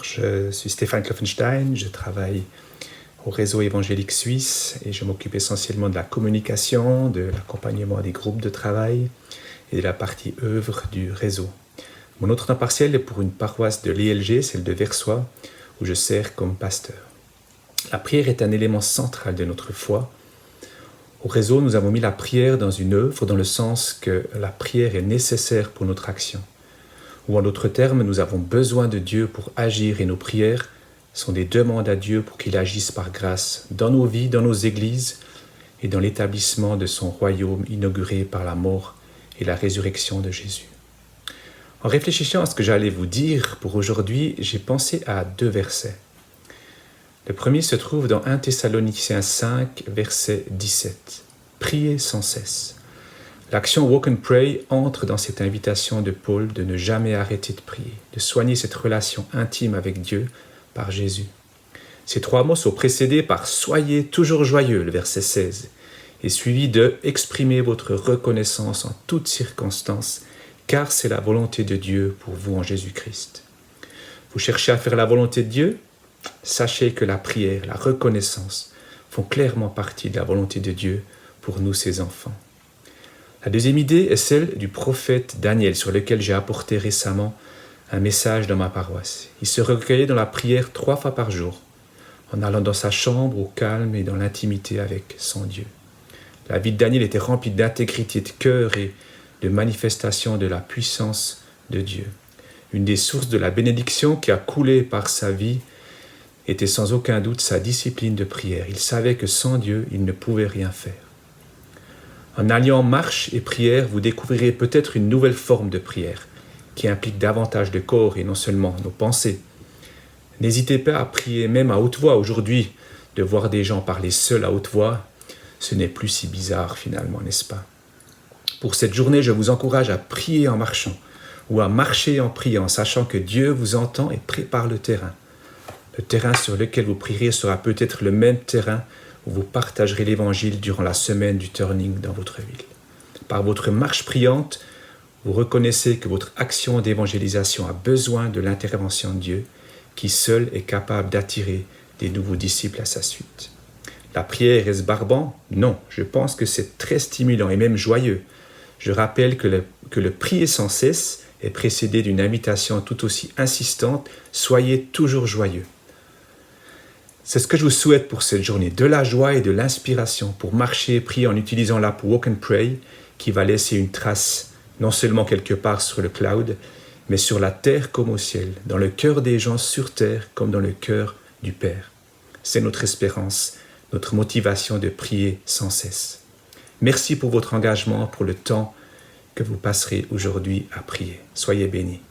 Bonjour, je suis Stéphane Kloffenstein, je travaille au réseau évangélique suisse et je m'occupe essentiellement de la communication, de l'accompagnement des groupes de travail et de la partie œuvre du réseau. Mon autre temps partiel est pour une paroisse de l'ELG, celle de Versoix, où je sers comme pasteur. La prière est un élément central de notre foi. Au réseau, nous avons mis la prière dans une œuvre dans le sens que la prière est nécessaire pour notre action. Ou en d'autres termes, nous avons besoin de Dieu pour agir et nos prières sont des demandes à Dieu pour qu'il agisse par grâce dans nos vies, dans nos églises et dans l'établissement de son royaume inauguré par la mort et la résurrection de Jésus. En réfléchissant à ce que j'allais vous dire pour aujourd'hui, j'ai pensé à 2 versets. Le premier se trouve dans 1 Thessaloniciens 5, verset 17. « Priez sans cesse ». L'action Walk and Pray entre dans cette invitation de Paul de ne jamais arrêter de prier, de soigner cette relation intime avec Dieu par Jésus. Ces 3 mots sont précédés par « Soyez toujours joyeux », le verset 16, et suivi de « Exprimez votre reconnaissance en toutes circonstances, car c'est la volonté de Dieu pour vous en Jésus-Christ. » Vous cherchez à faire la volonté de Dieu ? Sachez que la prière, la reconnaissance font clairement partie de la volonté de Dieu pour nous, ses enfants. La deuxième idée est celle du prophète Daniel, sur lequel j'ai apporté récemment un message dans ma paroisse. Il se recueillait dans la prière 3 fois par jour, en allant dans sa chambre au calme et dans l'intimité avec son Dieu. La vie de Daniel était remplie d'intégrité de cœur et de manifestation de la puissance de Dieu. Une des sources de la bénédiction qui a coulé par sa vie était sans aucun doute sa discipline de prière. Il savait que sans Dieu, il ne pouvait rien faire. En alliant marche et prière, vous découvrirez peut-être une nouvelle forme de prière qui implique davantage de corps et non seulement nos pensées. N'hésitez pas à prier même à haute voix. Aujourd'hui, de voir des gens parler seuls à haute voix, ce n'est plus si bizarre finalement, n'est-ce pas? Pour cette journée, je vous encourage à prier en marchant ou à marcher en priant, sachant que Dieu vous entend et prépare le terrain. Le terrain sur lequel vous prierez sera peut-être le même terrain où vous partagerez l'Évangile durant la semaine du turning dans votre ville. Par votre marche priante, vous reconnaissez que votre action d'évangélisation a besoin de l'intervention de Dieu, qui seul est capable d'attirer des nouveaux disciples à sa suite. La prière est-ce barbant? Non, je pense que c'est très stimulant et même joyeux. Je rappelle que le prier sans cesse est précédé d'une invitation tout aussi insistante, soyez toujours joyeux. C'est ce que je vous souhaite pour cette journée, de la joie et de l'inspiration pour marcher et prier en utilisant l'app Walk and Pray qui va laisser une trace non seulement quelque part sur le cloud, mais sur la terre comme au ciel, dans le cœur des gens sur terre comme dans le cœur du Père. C'est notre espérance, notre motivation de prier sans cesse. Merci pour votre engagement, pour le temps que vous passerez aujourd'hui à prier. Soyez bénis.